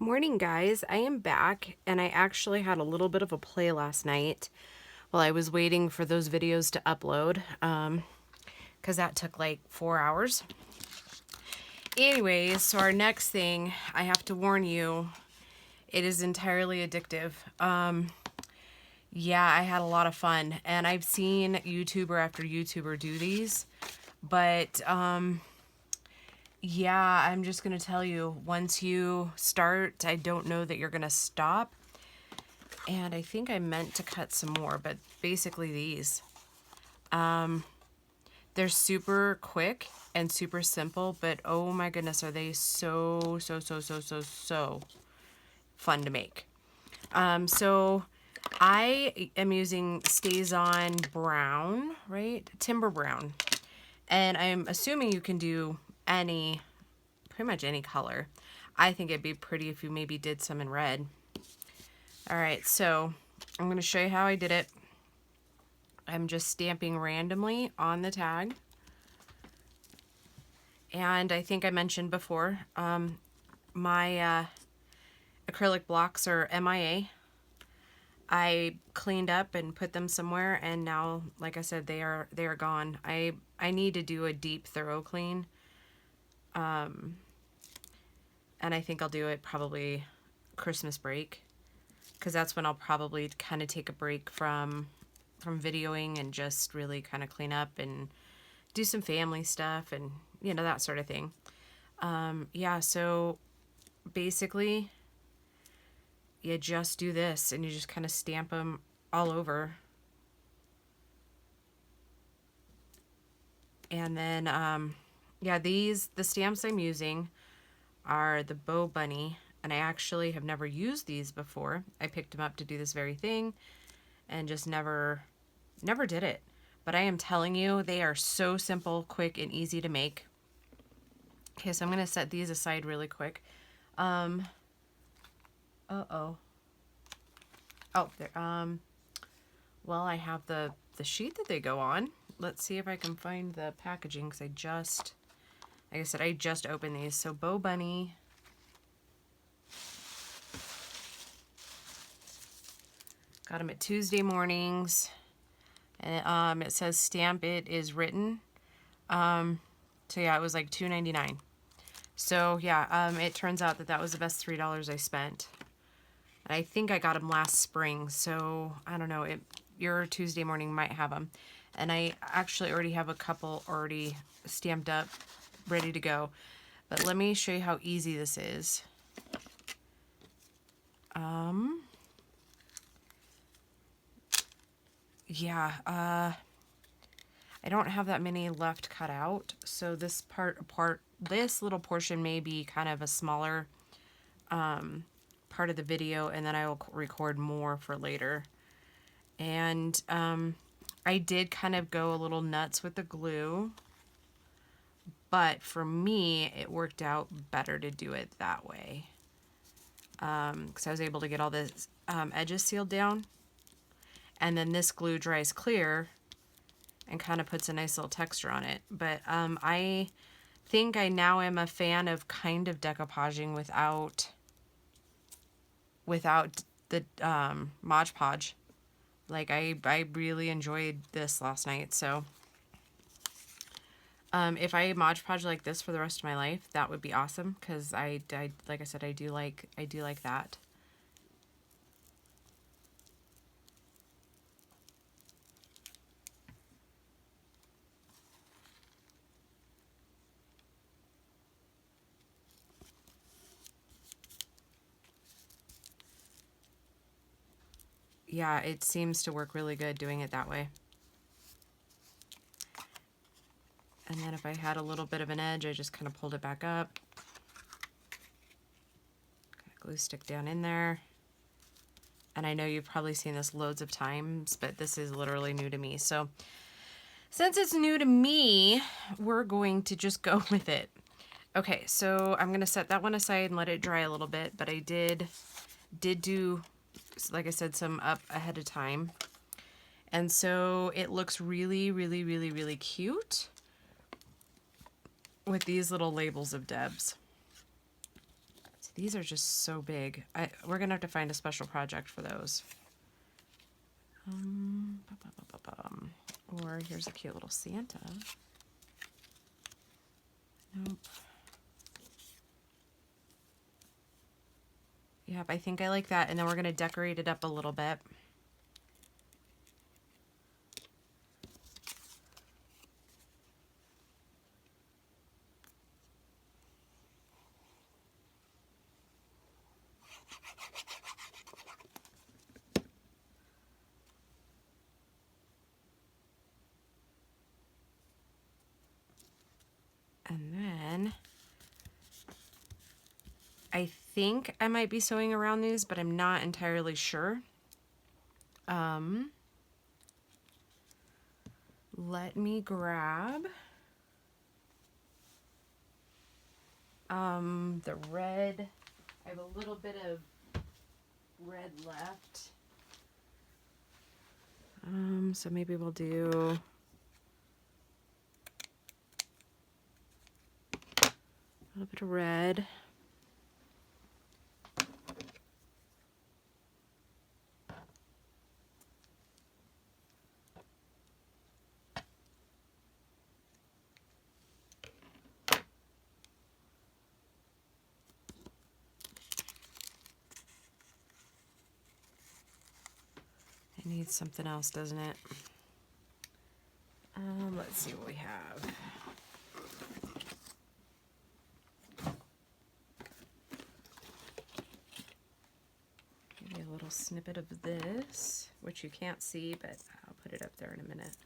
Morning, guys. I am back, and I actually had a little bit of a play last night while I was waiting for those videos to upload, because that took like 4 hours. Anyways, so our next thing, I have to warn you, it is entirely addictive. Yeah, I had a lot of fun, and I've seen YouTuber after YouTuber do these, but yeah, I'm just gonna tell you, once you start, I don't know that you're gonna stop. And I think I meant to cut some more, but basically these. They're super quick and super simple, but oh my goodness, are they so fun to make. So I am using Stays On Brown, right? Timber Brown. And I'm assuming you can do pretty much any color. I think it'd be pretty if you maybe did some in red. All right, so I'm going to show you how I did it. I'm just stamping randomly on the tag. And I think I mentioned before, my acrylic blocks are MIA. I cleaned up and put them somewhere, and now, like I said, they are gone. I need to do a deep, thorough clean. And I think I'll do it probably Christmas break, because that's when I'll probably kind of take a break from videoing and just really kind of clean up and do some family stuff and, you know, that sort of thing. Yeah, so basically you just do this and you just kind of stamp them all over. And then, yeah, the stamps I'm using are the Bow Bunny, and I actually have never used these before. I picked them up to do this very thing and just never did it. But I am telling you, they are so simple, quick, and easy to make. Okay, so I'm going to set these aside really quick. Uh-oh. Oh, there. Well, I have the sheet that they go on. Let's see if I can find the packaging, because like I said, I just opened these. So Bow Bunny. Got them at Tuesday mornings. And it says stamp it is written. So yeah, it was like $2.99. So yeah, it turns out that was the best $3 I spent. And I think I got them last spring, so I don't know. Your Tuesday morning might have them. And I actually already have a couple already stamped up, ready to go. But let me show you how easy this is. Yeah, I don't have that many left cut out, so this this little portion may be kind of a smaller part of the video, and then I will record more for later. And I did kind of go a little nuts with the glue, but for me, it worked out better to do it that way, because I was able to get all the edges sealed down, and then this glue dries clear and kind of puts a nice little texture on it. But I think I now am a fan of kind of decoupaging without the Mod Podge. Like, I really enjoyed this last night. So if I Mod Podge like this for the rest of my life, that would be awesome, because I like I said, I do like that. Yeah, it seems to work really good doing it that way. And then if I had a little bit of an edge, I just kind of pulled it back up. Glue stick down in there. And I know you've probably seen this loads of times, but this is literally new to me. So since it's new to me, we're going to just go with it. Okay, so I'm going to set that one aside and let it dry a little bit, but I did do, like I said, some up ahead of time. And so it looks really cute with these little labels of Debs. So These are just so big. We're gonna have to find a special project for those. Or here's a cute little Santa. Nope. Yep, I think I like that. And then we're gonna decorate it up a little bit. And then I think I might be sewing around these, but I'm not entirely sure. Let me grab the red. I have a little bit of red left. So maybe we'll do a little bit of red. It needs something else, doesn't it? Let's see what we have. Maybe a little snippet of this, which you can't see, but I'll put it up there in a minute.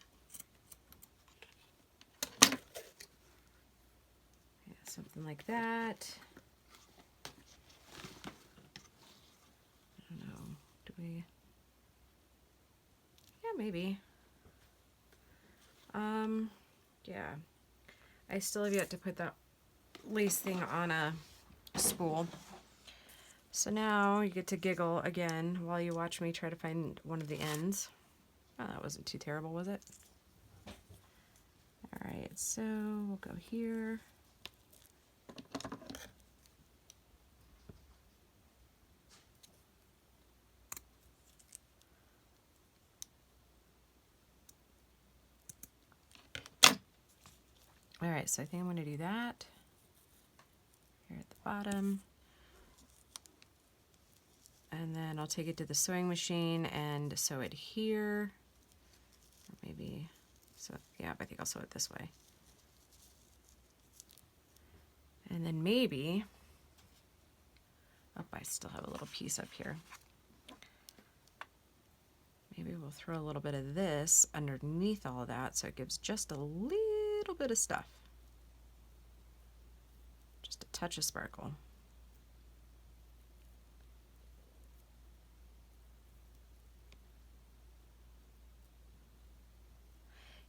Yeah, something like that. I don't know. Do we? Yeah, maybe. Yeah. I still have yet to put that lace thing on a spool. So now you get to giggle again while you watch me try to find one of the ends. Oh, that wasn't too terrible, was it? All right, so we'll go here. All right, so I think I'm going to do that here at the bottom. And then I'll take it to the sewing machine and sew it here. Or maybe, so yeah, I think I'll sew it this way. And then maybe, oh, I still have a little piece up here. Maybe we'll throw a little bit of this underneath all of that so it gives just a little bit of stuff. Just a touch of sparkle.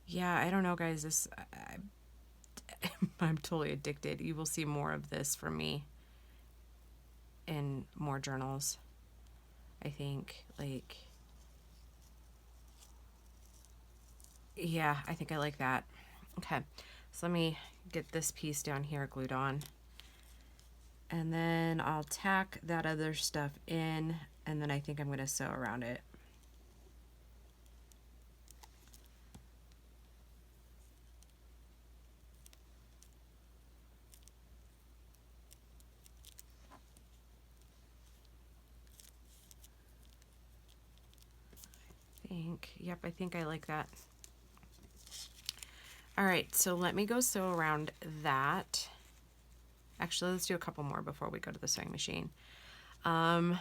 Yeah, I don't know, guys. This, I'm totally addicted. You will see more of this from me in more journals. I think, like, yeah, I think I like that. Okay, so let me get this piece down here glued on. And then I'll tack that other stuff in, and then I think I'm going to sew around it. Yep, I think I like that. All right, so let me go sew around that. Actually, let's do a couple more before we go to the sewing machine. But,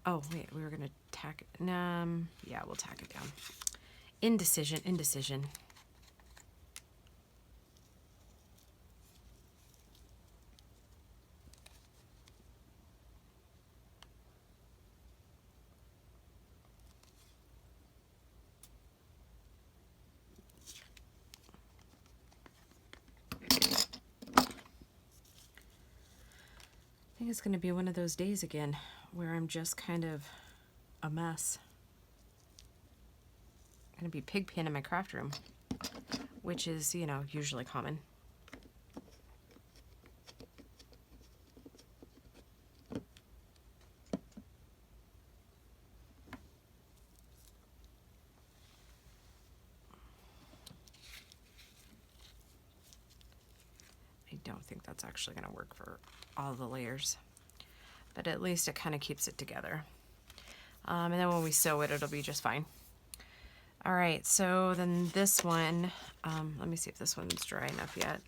oh, wait, we were going to tack it. Yeah, we'll tack it down. Indecision, indecision. I think it's going to be one of those days again where I'm just kind of a mess. I'm going to be pigpen in my craft room, which is, you know, usually common. don't think that's actually going to work for all the layers, but at least it kind of keeps it together. And then when we sew it, it'll be just fine. All right, so then this one, let me see if this one's dry enough yet.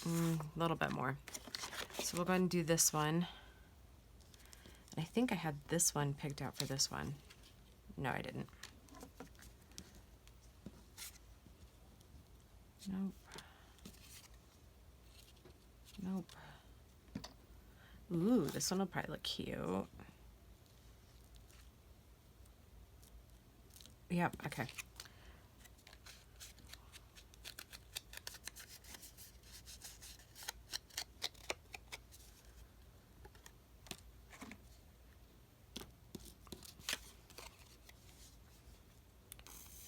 A little bit more. So we'll go ahead and do this one. And I think I had this one picked out for this one. No, I didn't. Nope. Nope. Ooh, this one will probably look cute. Yep, okay.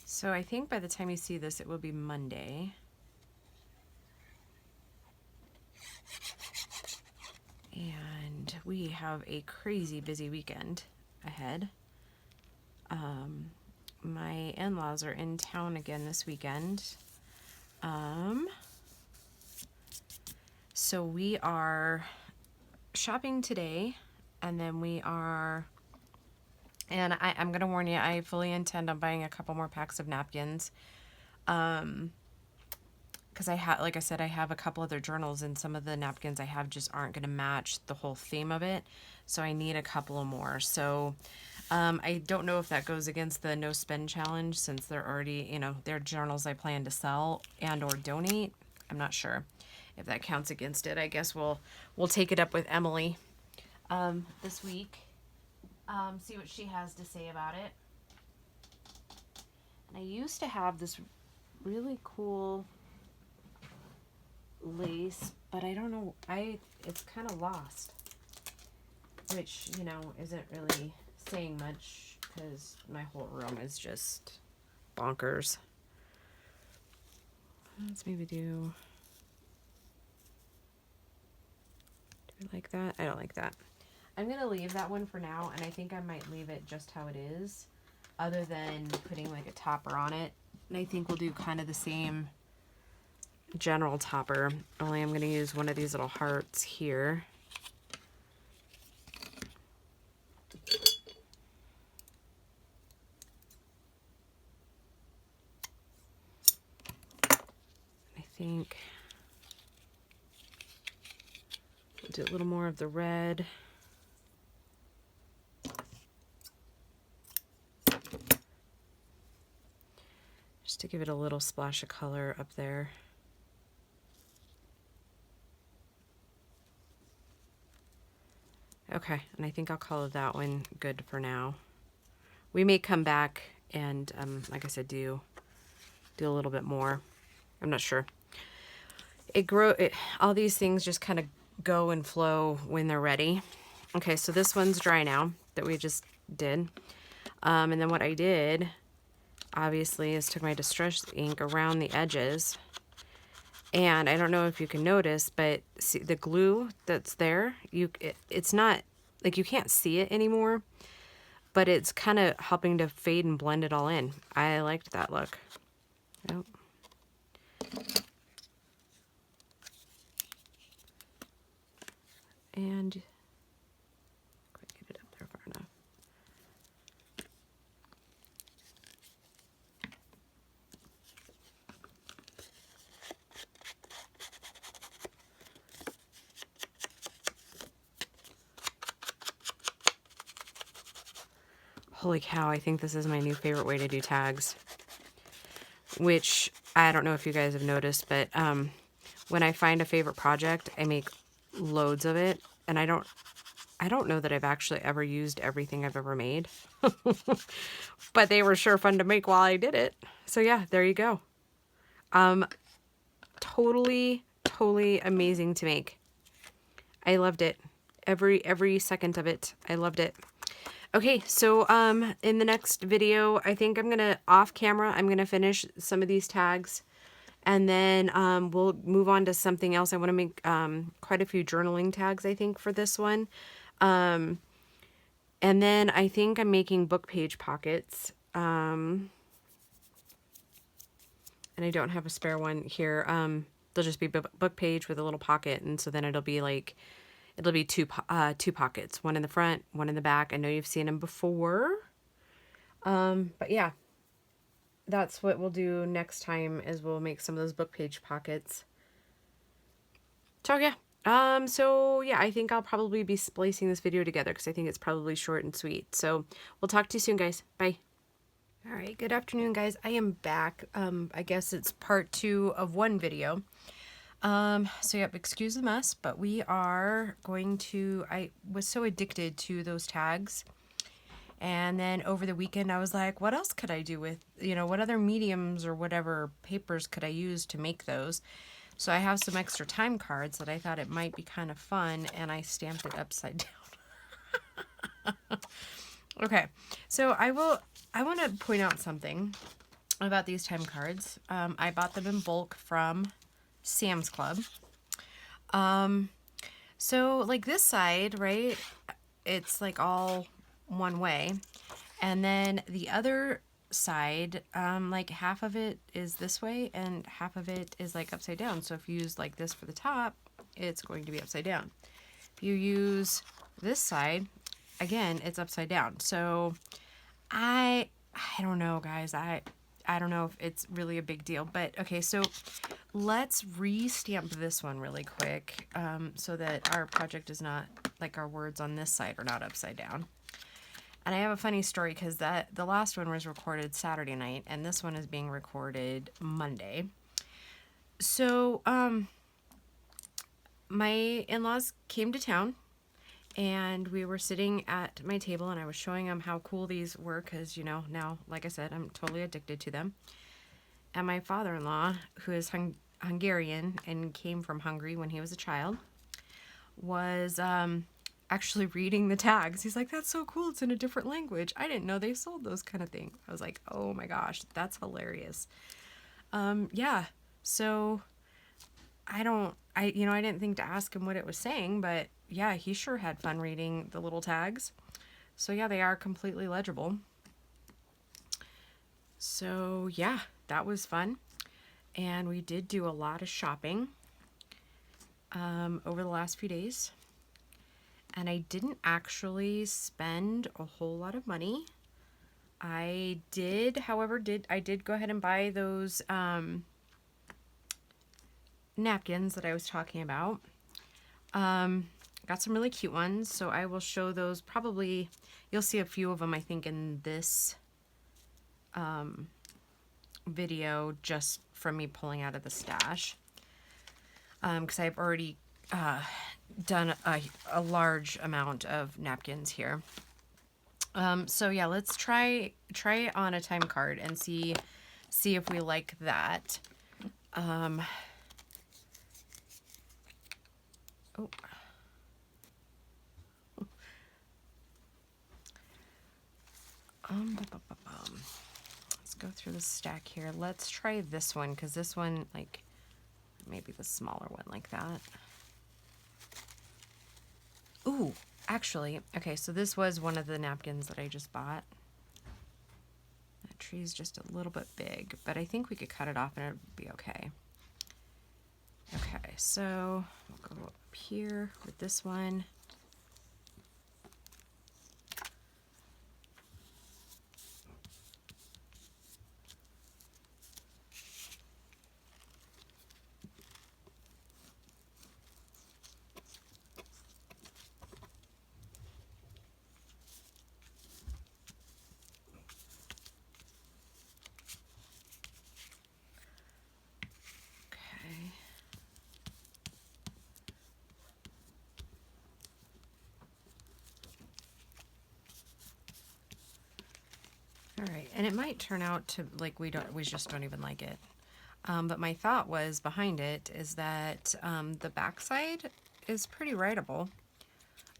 So I think by the time you see this, it will be Monday. And we have a crazy busy weekend ahead. My in-laws are in town again this weekend. So we are shopping today, and then we are, and I'm going to warn you, I fully intend on buying a couple more packs of napkins. Because I have, like I said, I have a couple other journals, and some of the napkins I have just aren't going to match the whole theme of it. So I need a couple of more. So I don't know if that goes against the no spend challenge, since they're already, you know, they're journals I plan to sell and or donate. I'm not sure if that counts against it. I guess we'll take it up with Emily this week. See what she has to say about it. And I used to have this really cool lace, but I don't know, it's kind of lost, which, you know, isn't really saying much because my whole room is just bonkers. Let's maybe do it like that. I don't like that. I'm gonna leave that one for now, and I think I might leave it just how it is, other than putting like a topper on it. And I think we'll do kind of the same general topper, only I'm going to use one of these little hearts here. I think we'll do a little more of the red. Just to give it a little splash of color up there. Okay, and I think I'll call that one good for now. We may come back and, like I said, do a little bit more. I'm not sure. All these things just kind of go and flow when they're ready. Okay, so this one's dry now that we just did. And then what I did, obviously, is took my distress ink around the edges. And I don't know if you can notice, but see the glue that's there, it's not, like, you can't see it anymore, but it's kind of helping to fade and blend it all in. I liked that look. Yep. And quite get it up there far enough. Holy cow, I think this is my new favorite way to do tags. Which, I don't know if you guys have noticed, but when I find a favorite project, I make loads of it. And I don't know that I've actually ever used everything I've ever made. But they were sure fun to make while I did it. So yeah, there you go. Totally amazing to make. I loved it. Every second of it. I loved it. Okay, so in the next video, I think I'm gonna, off camera, I'm gonna finish some of these tags, and then we'll move on to something else. I want to make quite a few journaling tags, I think, for this one. And then I think I'm making book page pockets. and I don't have a spare one here. There'll just be book page with a little pocket, and so then it'll be like, it'll be two pockets, one in the front, one in the back. I know you've seen them before, but yeah, that's what we'll do next time, is we'll make some of those book page pockets. So yeah, so yeah, I think I'll probably be splicing this video together because I think it's probably short and sweet. So we'll talk to you soon, guys. Bye. All right, good afternoon, guys. I am back. I guess it's part 2 of one video. So yep, excuse the mess, but we are going to, I was so addicted to those tags. And then over the weekend, I was like, what else could I do with, what other mediums or whatever papers could I use to make those? So I have some extra time cards that I thought it might be kind of fun, and I stamped it upside down. Okay, so I want to point out something about these time cards. I bought them in bulk from Sam's Club. So like this side, right, it's like all one way, and then the other side, like half of it is this way and half of it is like upside down. So if you use like this for the top, it's going to be upside down. If you use this side, again, it's upside down. So I don't know, guys. I don't know if it's really a big deal, but okay, so let's re-stamp this one really quick, so that our project is not, like our words on this side are not upside down. And I have a funny story because the last one was recorded Saturday night, and this one is being recorded Monday. So, my in-laws came to town, and we were sitting at my table, and I was showing them how cool these were because, now, like I said, I'm totally addicted to them. And my father-in-law, who is Hungarian and came from Hungary when he was a child, was actually reading the tags. He's like, that's so cool, it's in a different language. I didn't know they sold those kind of things. I was like, oh my gosh, that's hilarious. Yeah, so I didn't think to ask him what it was saying, but yeah, he sure had fun reading the little tags. So yeah, they are completely legible. So yeah, that was fun. And we did do a lot of shopping over the last few days. And I didn't actually spend a whole lot of money. I did, however, I did go ahead and buy those napkins that I was talking about. Got some really cute ones, so I will show those. Probably you'll see a few of them, I think, in this video, just from me pulling out of the stash, because I've already done a large amount of napkins here. So yeah, let's try on a time card and see if we like that. Let's go through the stack here. Let's try this one, because this one, like, maybe the smaller one like that. Ooh, actually, okay, so this was one of the napkins that I just bought. That tree's just a little bit big, but I think we could cut it off and it'd be okay. Okay, so we'll go up here with this one. All right, and it might turn out to, like, we just don't even like it. But my thought was behind it is that the backside is pretty writable.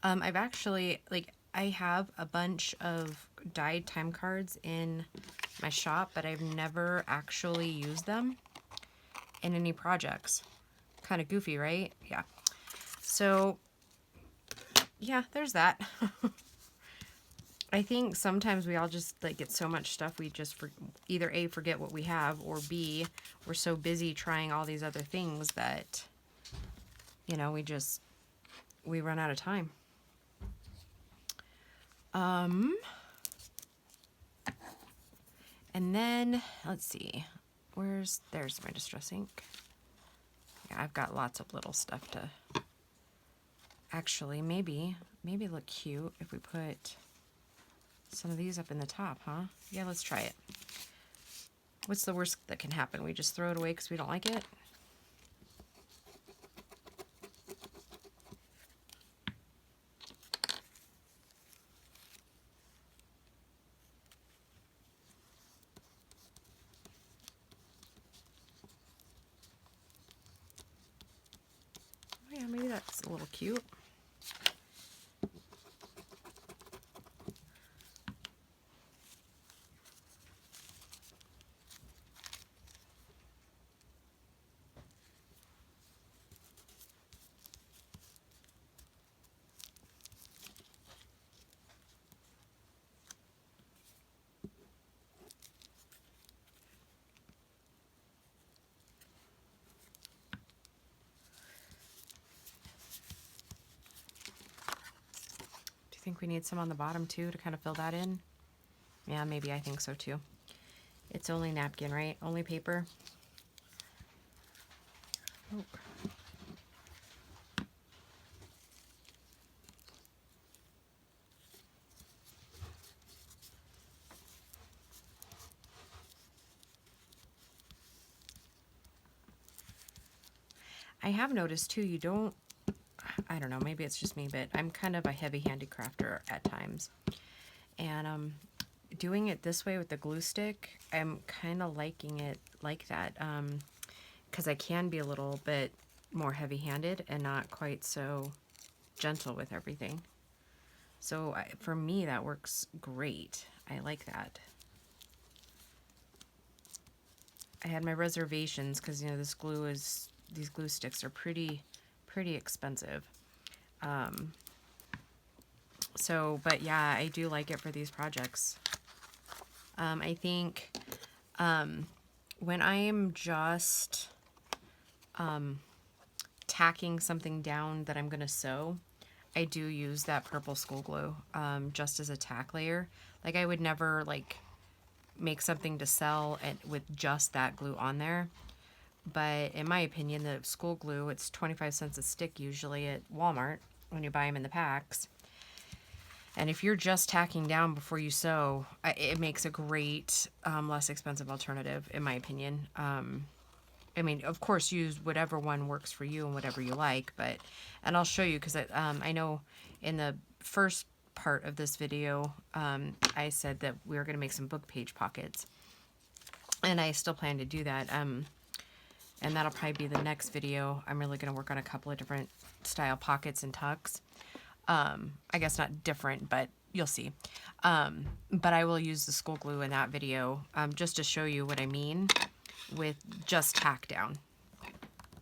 I've actually, like, I have a bunch of dyed time cards in my shop, but I've never actually used them in any projects. Kind of goofy, right? Yeah. So, yeah, there's that. I think sometimes we all just like get so much stuff we just either A, forget what we have, or B, we're so busy trying all these other things that, you know, we run out of time. And then let's see, there's my distress ink. Yeah, I've got lots of little stuff to actually maybe look cute if we put some of these up in the top, huh? Yeah, let's try it. What's the worst that can happen? We just throw it away because we don't like it? Oh yeah, maybe that's a little cute. Do you think we need some on the bottom too to kind of fill that in? Yeah, maybe. I think so too. It's only napkin, right? Only paper. Oh. I have noticed too, you don't, I don't know, maybe it's just me, but I'm kind of a heavy-handed crafter at times. And doing it this way with the glue stick, I'm kind of liking it like that, because I can be a little bit more heavy-handed and not quite so gentle with everything. So for me, that works great. I like that. I had my reservations because, you know, these glue sticks are pretty expensive. But yeah, I do like it for these projects. I think when I am just tacking something down that I'm going to sew, I do use that purple school glue just as a tack layer. Like I would never like make something to sell with just that glue on there. But in my opinion, the school glue, it's 25 cents a stick usually at Walmart when you buy them in the packs. And if you're just tacking down before you sew, it makes a great, less expensive alternative, in my opinion. I mean, of course, use whatever one works for you and whatever you like, and I'll show you, because I know in the first part of this video, I said that we were going to make some book page pockets, and I still plan to do that, and that'll probably be the next video. I'm really going to work on a couple of different style pockets and tucks. I guess not different, but you'll see. But I will use the school glue in that video, just to show you what I mean with just tack down.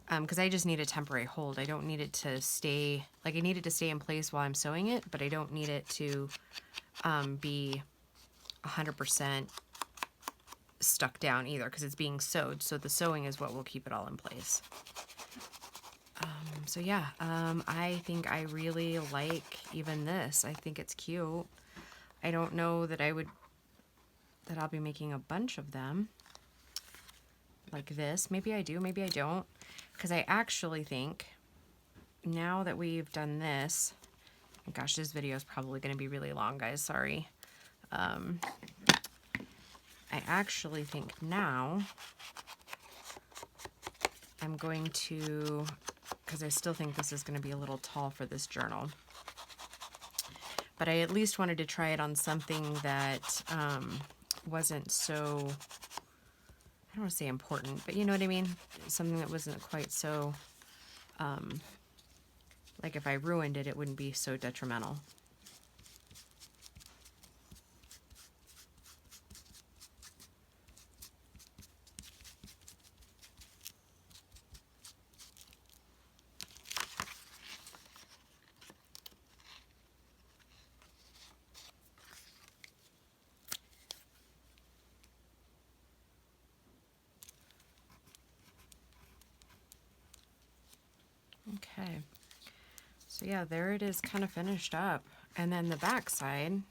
Because I just need a temporary hold. I don't need it to stay, like I need it to stay in place while I'm sewing it, but I don't need it to be 100% stuck down either, because it's being sewed. So the sewing is what will keep it all in place. So yeah, I think I really like even this. I think it's cute. I don't know that I'll be making a bunch of them like this. Maybe I do, maybe I don't. Because I actually think now that we've done this, gosh, this video is probably going to be really long, guys. Sorry. I actually think now I'm going to, because I still think this is going to be a little tall for this journal, but I at least wanted to try it on something that wasn't so, I don't want to say important, but you know what I mean? Something that wasn't quite so, like if I ruined it, it wouldn't be so detrimental. Okay. So yeah, there it is, kind of finished up. And then the back side,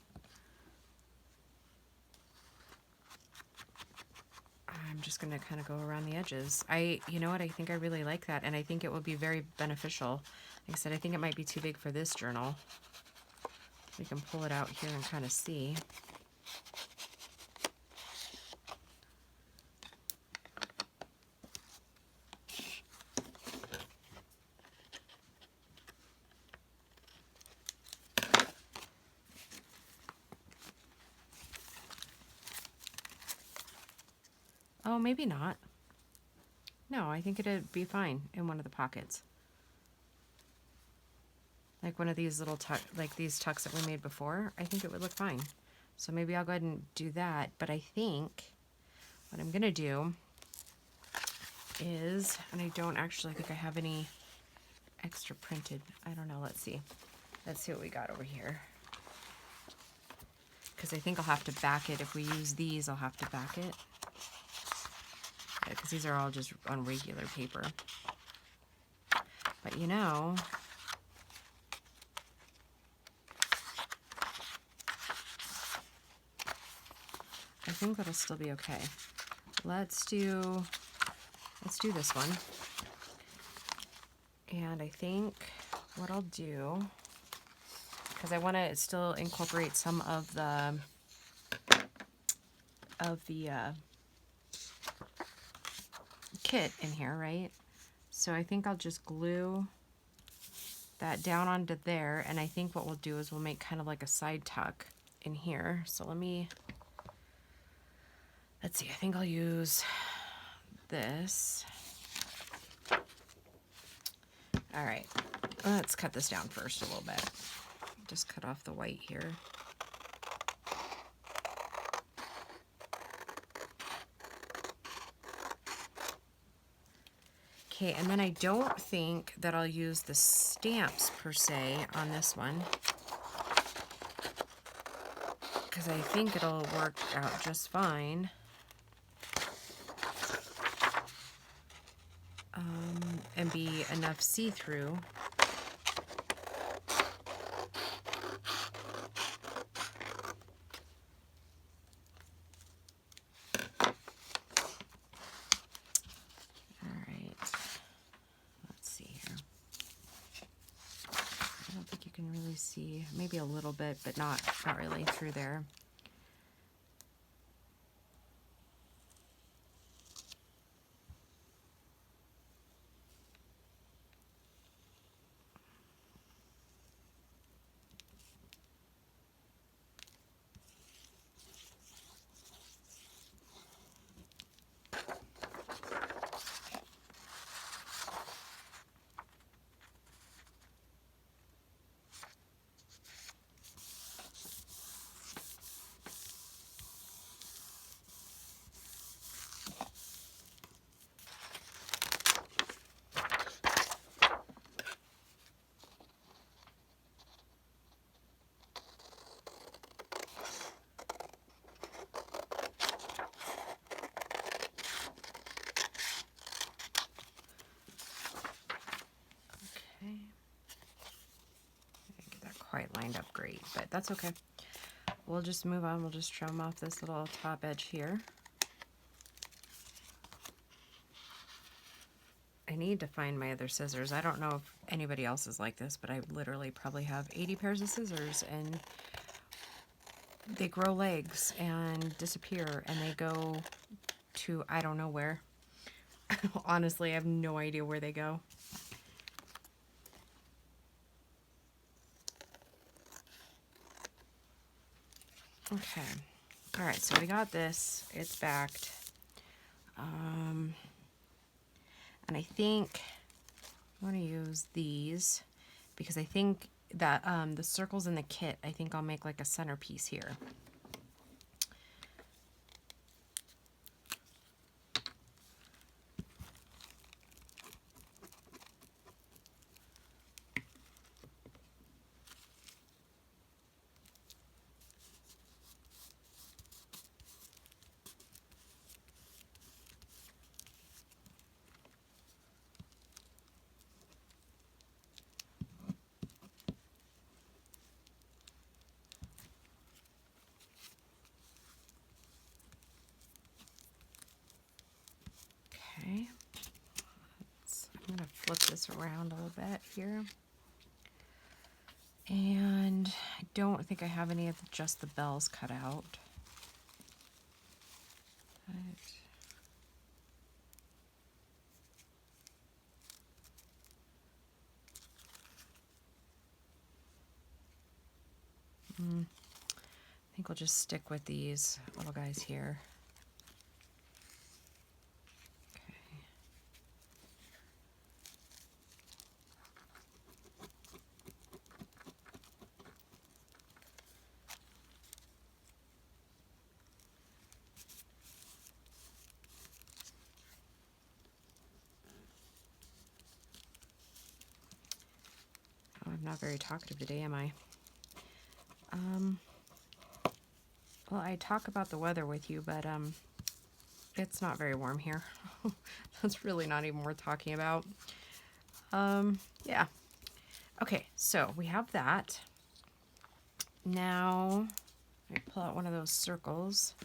I'm just going to kind of go around the edges. You know what, I think I really like that, and I think it would be very beneficial. Like I said, I think it might be too big for this journal. We can pull it out here and kind of see. Oh, maybe not. No, I think it'd be fine in one of the pockets. Like one of these little like these tucks that we made before. I think it would look fine. So maybe I'll go ahead and do that. But I think what I'm gonna do is, and I don't actually think I have any extra printed. I don't know, let's see. Let's see what we got over here. Because I think I'll have to back it. If we use these, I'll have to back it. Because these are all just on regular paper. But you know, I think that'll still be okay. Let's do this one. And I think what I'll do, because I want to still incorporate some of the kit in here, right? So I think I'll just glue that down onto there, and I think what we'll do is we'll make kind of like a side tuck in here. So let's see, I think I'll use this. All right, let's cut this down first a little bit. Just cut off the white here. Okay, and then I don't think that I'll use the stamps per se on this one, because I think it'll work out just fine. And be enough see-through. Alright, let's see here. I don't think you can really see, maybe a little bit, but not really through there. Quite lined up great, but that's okay. We'll just move on. We'll just trim off this little top edge here. I need to find my other scissors. I don't know if anybody else is like this, but I literally probably have 80 pairs of scissors, and they grow legs and disappear, and they go to I don't know where. Honestly, I have no idea where they go. Okay, all right, so we got this, it's backed. And I think I want to use these because I think that the circles in the kit, I think I'll make like a centerpiece here. going to flip this around a little bit here. And I don't think I have any of just the bells cut out. But I think we'll just stick with these little guys here. Okay. Oh, I'm not very talkative today, am I? Well, I talk about the weather with you, but it's not very warm here. That's really not even worth talking about. Yeah. Okay, so we have that. Now, I pull out one of those circles.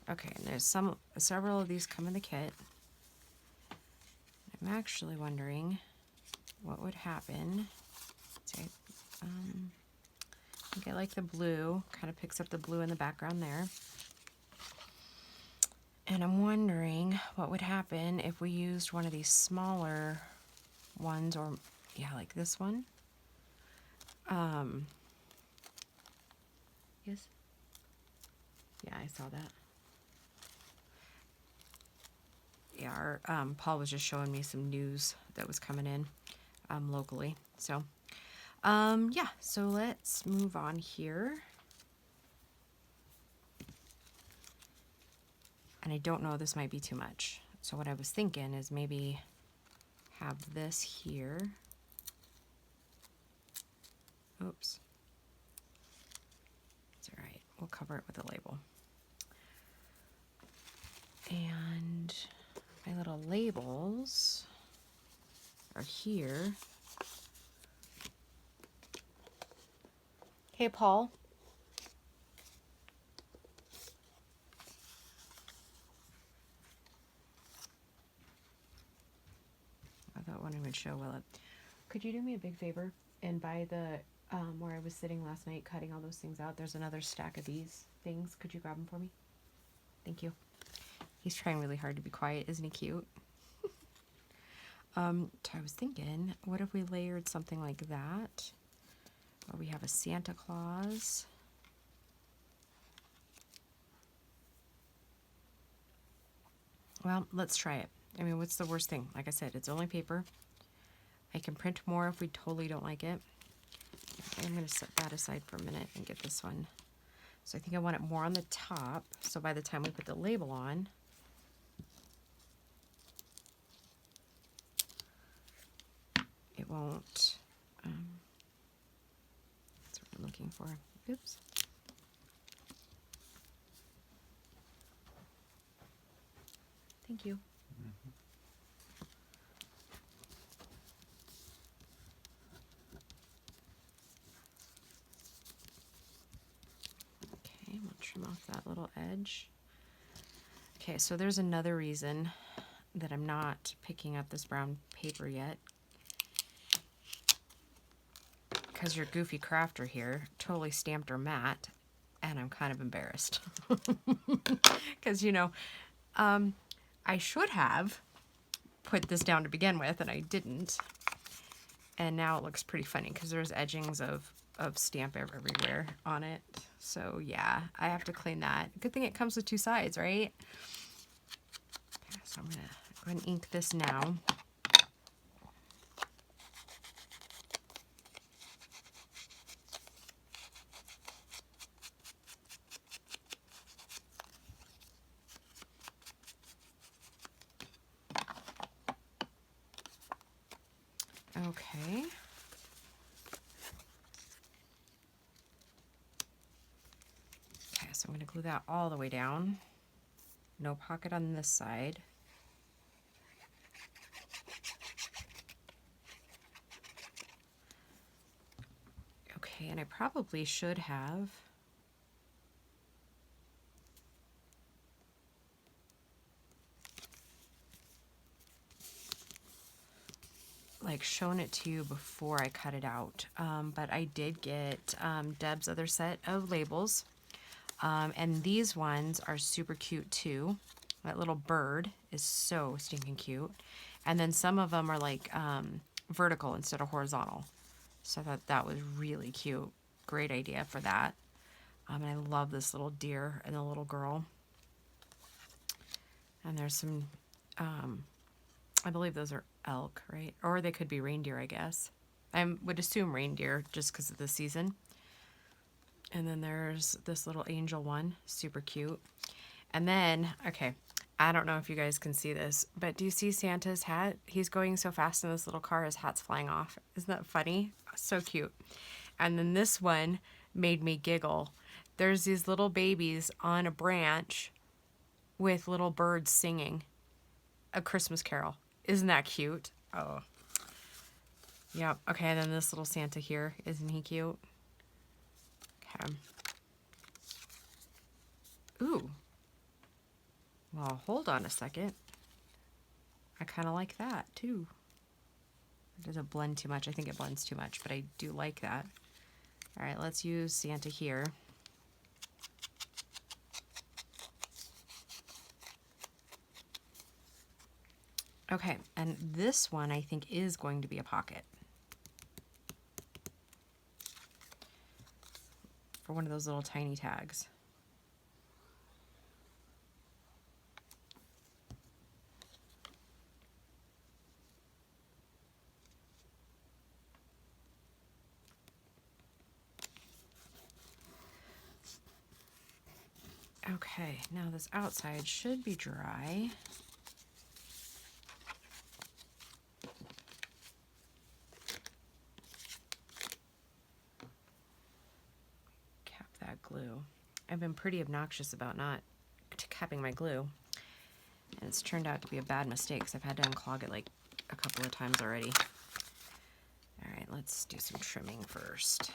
Okay, and there's several of these come in the kit. I'm actually wondering what would happen. See, I think I like the blue. Kind of picks up the blue in the background there. And I'm wondering what would happen if we used one of these smaller ones, or yeah, like this one. Yes. Yeah, I saw that. Yeah, our Paul was just showing me some news that was coming in locally. So, yeah, so let's move on here. And I don't know, this might be too much. So what I was thinking is maybe have this here. Oops. It's all right. We'll cover it with a label. And my little labels are here. Hey, Paul. I thought one I would show Willett. Could you do me a big favor and buy the, where I was sitting last night cutting all those things out, there's another stack of these things. Could you grab them for me? Thank you. He's trying really hard to be quiet. Isn't he cute? So I was thinking, what if we layered something like that? Or we have a Santa Claus. Well, let's try it. I mean, what's the worst thing? Like I said, it's only paper. I can print more if we totally don't like it. I'm going to set that aside for a minute and get this one. So I think I want it more on the top, so by the time we put the label on, it won't, that's what I'm looking for. Oops. Thank you. Okay, we'll trim off that little edge. Okay, so there's another reason that I'm not picking up this brown paper yet. Because your goofy crafter here totally stamped her matte, and I'm kind of embarrassed. Because, you know, I should have put this down to begin with, and I didn't. And now it looks pretty funny because there's edgings of stamp everywhere on it. So yeah, I have to clean that. Good thing it comes with two sides, right? Okay, so I'm gonna go ahead and ink this now. Okay. Okay, so I'm going to glue that all the way down. No pocket on this side. Okay, and I probably should have like shown it to you before I cut it out, but I did get Deb's other set of labels, and these ones are super cute too. That little bird is so stinking cute, and then some of them are like vertical instead of horizontal, so I thought that was really cute. Great idea for that. And I love this little deer and the little girl. And there's some, I believe those are elk, right? Or they could be reindeer, I guess. I would assume reindeer just because of the season. And then there's this little angel one, super cute. And then, okay, I don't know if you guys can see this, but do you see Santa's hat? He's going so fast in this little car, his hat's flying off. Isn't that funny? So cute. And then this one made me giggle. There's these little babies on a branch with little birds singing a Christmas carol. Isn't that cute? Oh. Yep. Okay, and then this little Santa here. Isn't he cute? Okay. Ooh. Well, hold on a second. I kind of like that, too. It doesn't blend too much. I think it blends too much, but I do like that. All right, let's use Santa here. Okay, and this one I think is going to be a pocket. For one of those little tiny tags. Okay, now this outside should be dry. Cap that glue. I've been pretty obnoxious about not capping my glue, and it's turned out to be a bad mistake because I've had to unclog it like a couple of times already. All right, let's do some trimming first.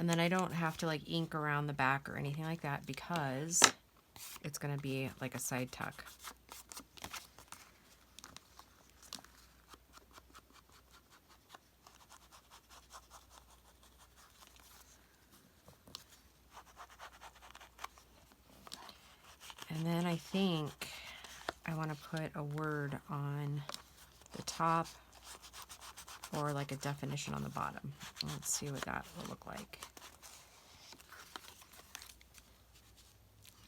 And then I don't have to like ink around the back or anything like that because it's going to be like a side tuck. And then I think I want to put a word on the top or like a definition on the bottom. Let's see what that will look like.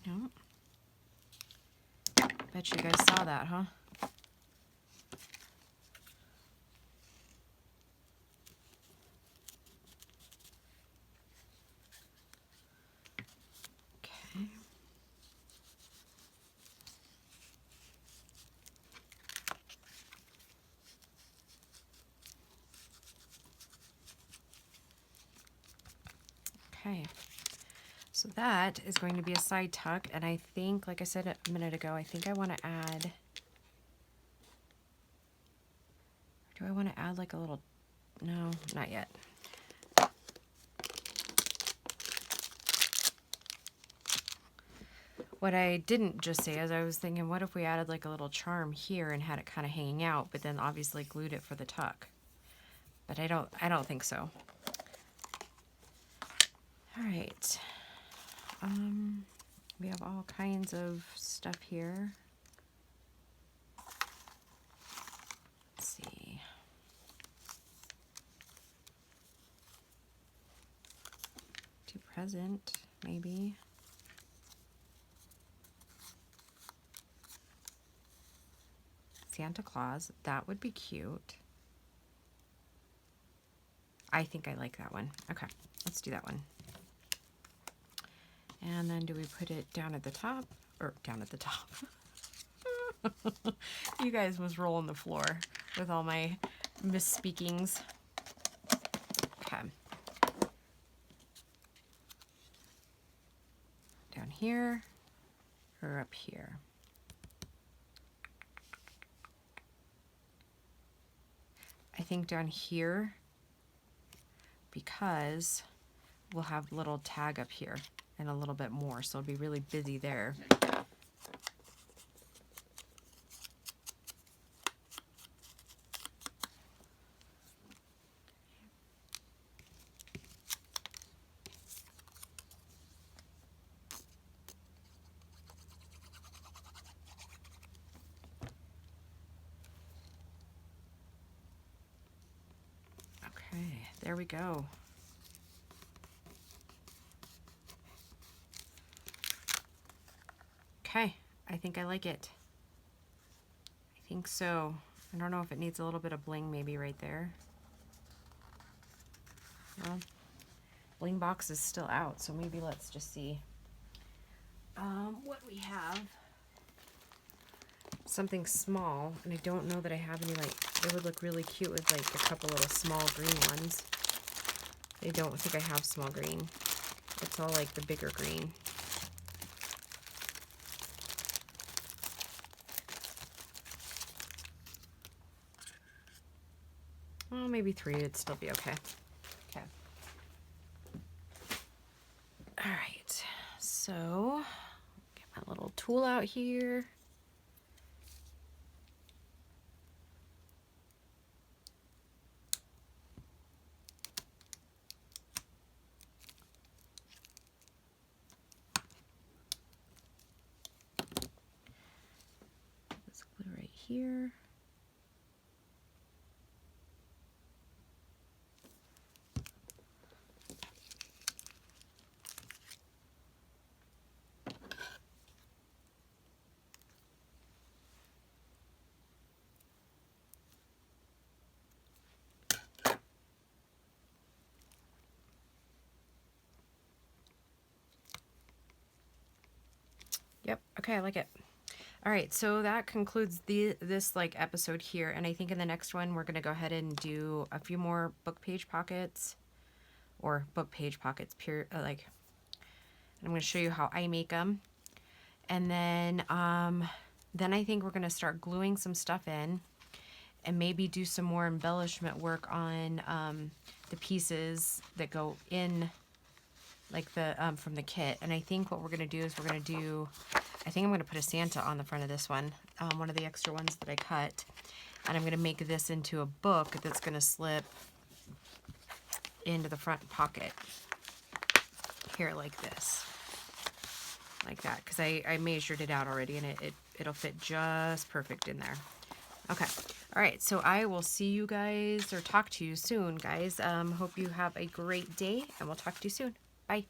No. Bet you guys saw that, huh? Okay. Okay. So that is going to be a side tuck, and I think, like I said a minute ago, I think I want to add, do I want to add like a little, no, not yet. What I didn't just say is I was thinking, what if we added like a little charm here and had it kind of hanging out, but then obviously glued it for the tuck. But I don't think so. All right. We have all kinds of stuff here. Let's see. To present, maybe. Santa Claus, that would be cute. I think I like that one. Okay, let's do that one. And then do we put it down at the top? Or down at the top. You guys must roll on the floor with all my misspeakings. Okay. Down here or up here? I think down here, because we'll have little tag up here and a little bit more, so it'll be really busy there. there we go. Okay, I think I like it. I think so. I don't know if it needs a little bit of bling maybe right there. Well, bling box is still out, so maybe let's just see what we have. Something small, and I don't know that I have any, like, they would look really cute with like a couple little small green ones. I don't think I have small green. It's all like the bigger green. Well, maybe 3 would still be okay. Okay. All right, so get my little tool out here. Let's glue right here. Yep, okay, I like it. All right, so that concludes this like episode here, and I think in the next one we're gonna go ahead and do a few more book page pockets, or book page pockets, pure like. And I'm gonna show you how I make them, and then I think we're gonna start gluing some stuff in, and maybe do some more embellishment work on the pieces that go in, like the from the kit. And I think what we're gonna do is I think I'm gonna put a Santa on the front of this one, one of the extra ones that I cut, and I'm gonna make this into a book that's gonna slip into the front pocket here like this, like that, because I measured it out already, and it'll fit just perfect in there. Okay, all right, so I will see you guys, or talk to you soon, guys. Hope you have a great day, and we'll talk to you soon. Bye.